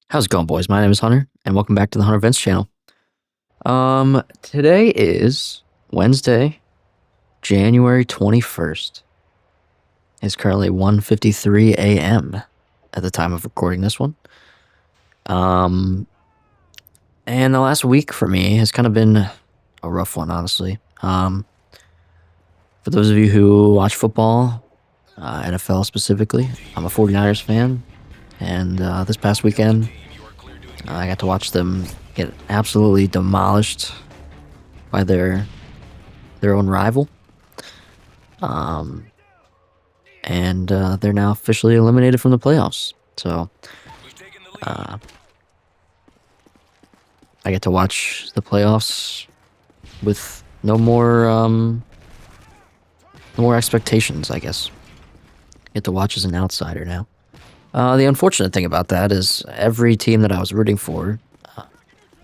How's it going, boys? My name is Hunter, and welcome back to the Hunter Events channel. Today is Wednesday, January 21st. It's currently 1:53 a.m. at the time of recording this one. And the last week for me has kind of been a rough one, honestly. For those of you who watch football, NFL specifically, I'm a 49ers fan, and this past weekend, I got to watch them get absolutely demolished by their own rival. And they're now officially eliminated from the playoffs. So I get to watch the playoffs with no more expectations, I guess. Get to watch as an outsider now. The unfortunate thing about that is every team that I was rooting for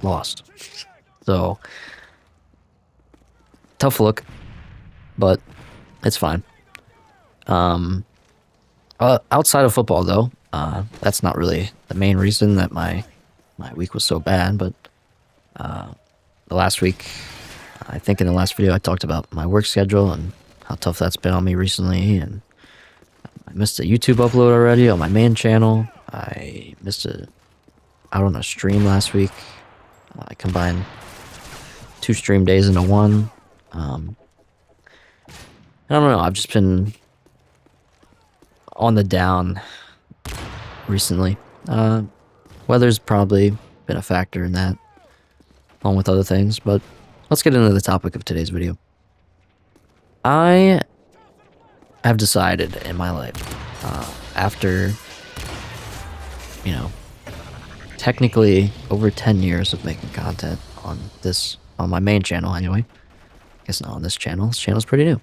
lost. So, tough look, but it's fine. Outside of football, though, that's not really the main reason that my week was so bad, but the last week, I think in the last video I talked about my work schedule and how tough that's been on me recently, and I missed a YouTube upload already on my main channel. I missed out on a stream last week. I combined 2 stream days into one. I don't know, I've just been on the down recently. Weather's probably been a factor in that, along with other things, but let's get into the topic of today's video. I have decided in my life, after, technically over 10 years of making content on my main channel anyway. I guess not on this channel. This channel's pretty new.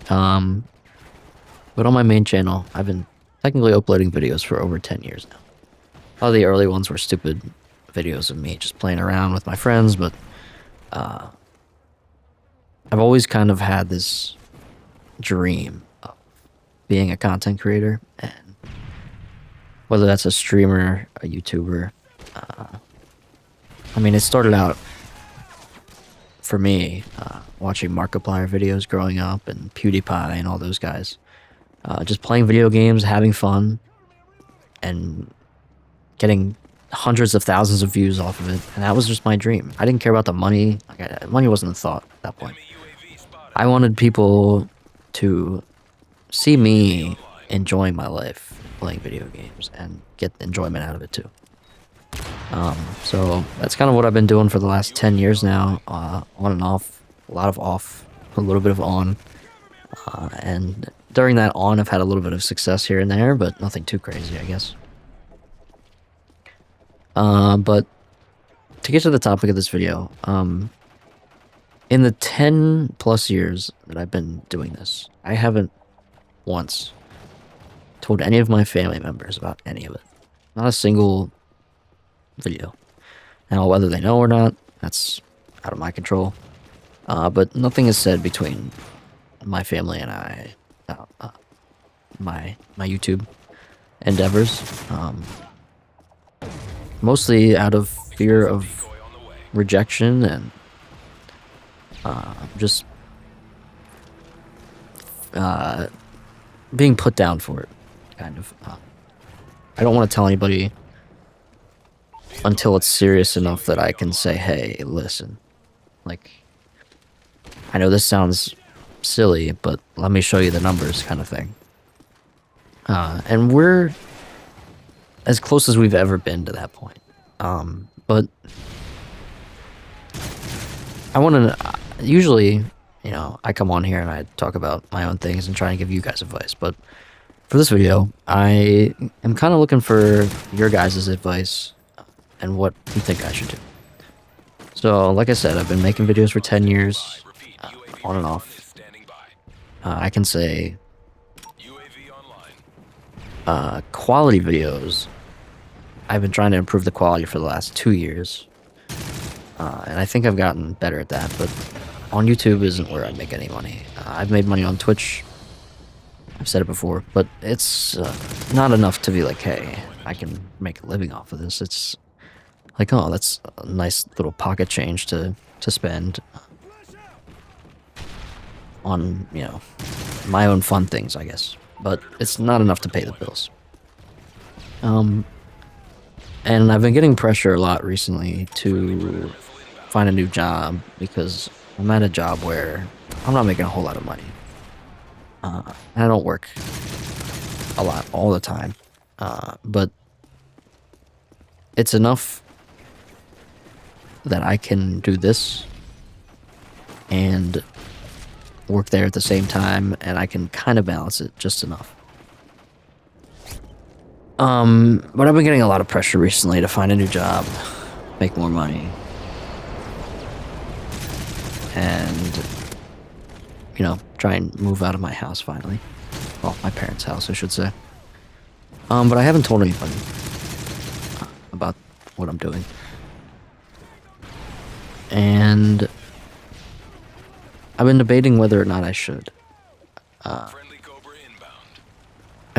But on my main channel, I've been technically uploading videos for over 10 years now. A lot of the early ones were stupid videos of me just playing around with my friends, but I've always kind of had this dream of being a content creator, and whether that's a streamer, a YouTuber, I mean, it started out for me watching Markiplier videos growing up and PewDiePie and all those guys. Just playing video games, having fun, and getting hundreds of thousands of views off of it. And that was just my dream. I didn't care about the money. Money wasn't a thought at that point. I wanted people to see me enjoying my life playing video games and get enjoyment out of it too. So that's kind of what I've been doing for the last 10 years now, on and off, a lot of off, a little bit of on, and during that on, I've had a little bit of success here and there, but nothing too crazy, I guess. But to get to the topic of this video, in the 10 plus years that I've been doing this, I haven't once told any of my family members about any of it. Not a single video. Now, whether they know or not, that's out of my control. But nothing is said between my family and I, my YouTube endeavors. Mostly out of fear of rejection and just being put down for it, kind of. I don't want to tell anybody until it's serious enough that I can say, hey, listen, like, I know this sounds silly, but let me show you the numbers, kind of thing. And we're as close as we've ever been to that point. But I want to, usually, I come on here and I talk about my own things and try and give you guys advice, but for this video, I am kind of looking for your guys' advice and what you think I should do. So, like I said, I've been making videos for 10 years, on and off. I can say quality videos, I've been trying to improve the quality for the last 2 years, and I think I've gotten better at that, but on YouTube isn't where I make any money. I've made money on Twitch, I've said it before, but it's not enough to be like, hey, I can make a living off of this. It's like, oh, that's a nice little pocket change to spend on, you know, my own fun things, I guess. But it's not enough to pay the bills. Um, and I've been getting pressure a lot recently to find a new job because I'm at a job where I'm not making a whole lot of money. And I don't work a lot all the time. But it's enough that I can do this and work there at the same time, and I can kind of balance it just enough. But I've been getting a lot of pressure recently to find a new job, make more money, and, you know, try and move out of my house finally. Well, my parents' house, I should say. But I haven't told anybody about what I'm doing. And I've been debating whether or not I should. I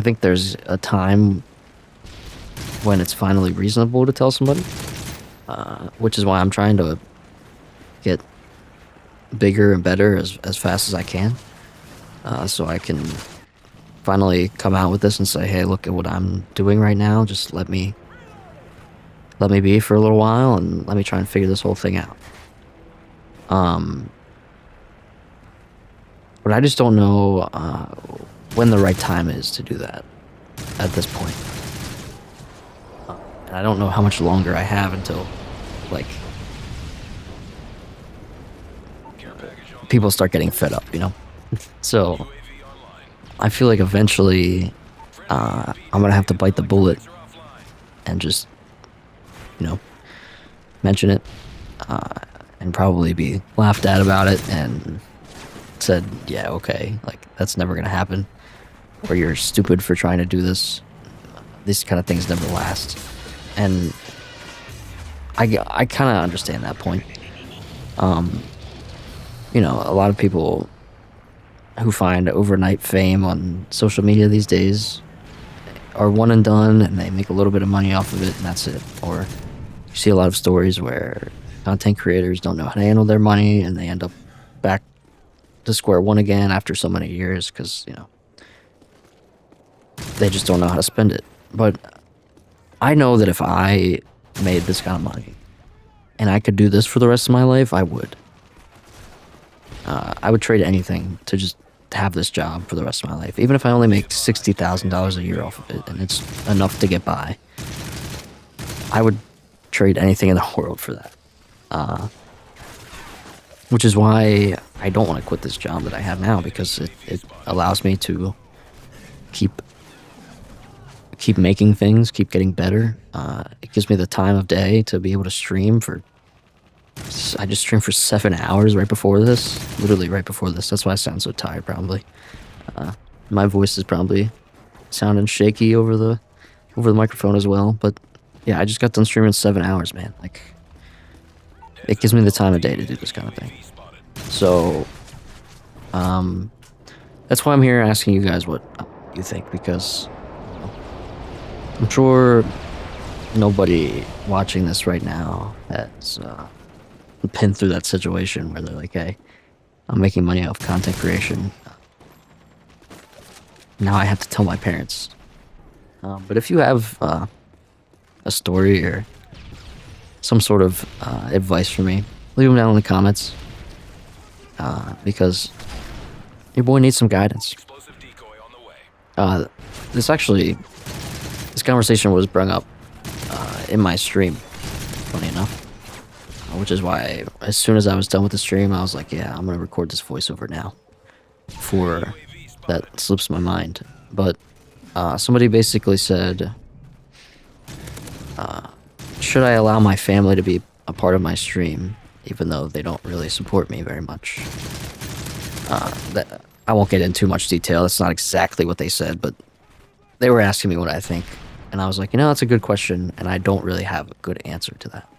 think there's a time when it's finally reasonable to tell somebody, which is why I'm trying to get bigger and better as fast as I can, so I can finally come out with this and say, hey, look at what I'm doing right now. Just let me be for a little while and let me try and figure this whole thing out. But I just don't know when the right time is to do that at this point. And I don't know how much longer I have until, like, people start getting fed up, you know? So I feel like eventually I'm gonna have to bite the bullet and just, you know, mention it, and probably be laughed at about it and said, yeah, okay, like, that's never gonna happen, or you're stupid for trying to do this. These kind of things never last. And I kind of understand that point. You know, a lot of people who find overnight fame on social media these days are one and done, and they make a little bit of money off of it, and that's it. Or you see a lot of stories where content creators don't know how to handle their money, and they end up back to square one again after so many years because, you know, they just don't know how to spend it. But I know that if I made this kind of money and I could do this for the rest of my life, I would. I would trade anything to just have this job for the rest of my life, even if I only make $60,000 a year off of it and it's enough to get by. I would trade anything in the world for that. Which is why I don't want to quit this job that I have now, because it allows me to keep making things, keep getting better. It gives me the time of day to be able to stream for. I just streamed for 7 hours right before this, literally right before this. That's why I sound so tired. Probably, my voice is probably sounding shaky over the microphone as well. But yeah, I just got done streaming 7 hours, man. Like, it gives me the time of day to do this kind of thing. So, that's why I'm here asking you guys what you think, because I'm sure nobody watching this right now has been through that situation where they're like, hey, I'm making money off content creation. Now I have to tell my parents. But if you have a story or some sort of advice for me, leave them down in the comments, because your boy needs some guidance. This conversation was brought up in my stream, funny enough, which is why as soon as I was done with the stream, I was like, yeah, I'm gonna record this voiceover now before that slips my mind. But somebody basically said, should I allow my family to be a part of my stream even though they don't really support me very much? I won't get into too much detail. That's not exactly what they said, but they were asking me what I think. And I was like, you know, that's a good question, and I don't really have a good answer to that.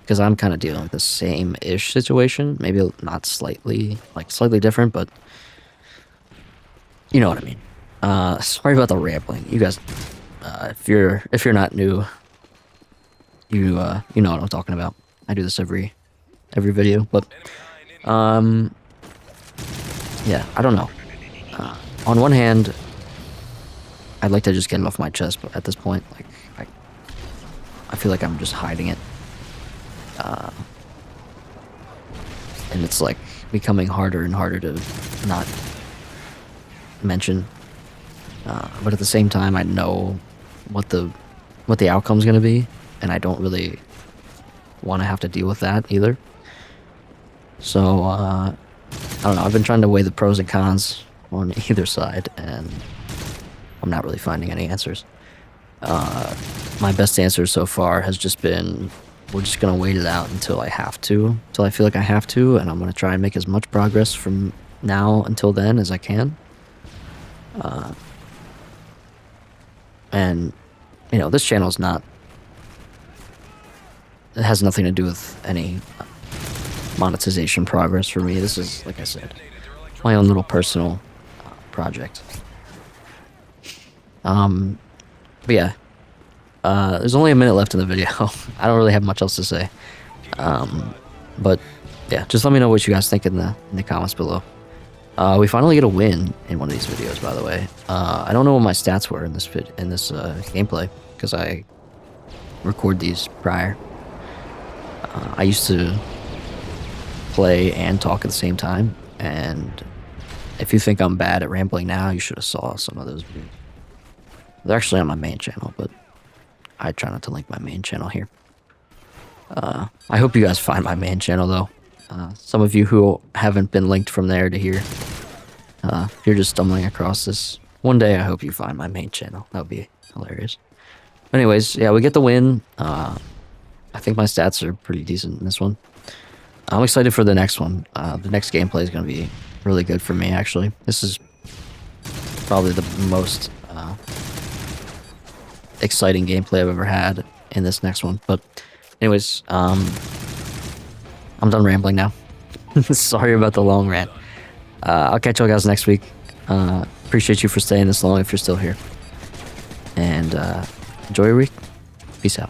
Because I'm kind of dealing with the same-ish situation. Maybe not slightly different, but you know what I mean. Sorry about the rambling. You guys, if you're not new, you know what I'm talking about. I do this every video, but yeah, I don't know. On one hand, I'd like to just get it off my chest, but at this point, like, I feel like I'm just hiding it. And it's like becoming harder and harder to not mention. But at the same time, I know what the outcome's gonna be, and I don't really want to have to deal with that either. So I don't know. I've been trying to weigh the pros and cons on either side, and I'm not really finding any answers. My best answer so far has just been, we're just gonna wait it out until I have to, until I feel like I have to, and I'm gonna try and make as much progress from now until then as I can. And you know, this channel is not, it has nothing to do with any monetization progress for me. This is, like I said, my own little personal project. But yeah, there's only a minute left in the video. I don't really have much else to say. But yeah, just let me know what you guys think in the comments below. We finally get a win in one of these videos, by the way. I don't know what my stats were in this gameplay, because I record these prior. I used to play and talk at the same time, and if you think I'm bad at rambling now, you should have saw some of those videos. They're actually on my main channel, but I try not to link my main channel here. I hope you guys find my main channel, though. Some of you who haven't been linked from there to here, if you're just stumbling across this, one day I hope you find my main channel. That would be hilarious. Anyways, yeah, we get the win. I think my stats are pretty decent in this one. I'm excited for the next one. The next gameplay is going to be really good for me, actually. This is probably the most exciting gameplay I've ever had in this next one. But anyways, I'm done rambling now. Sorry about the long rant. I'll catch you guys next week. Appreciate you for staying this long if you're still here. And enjoy your week. Peace out.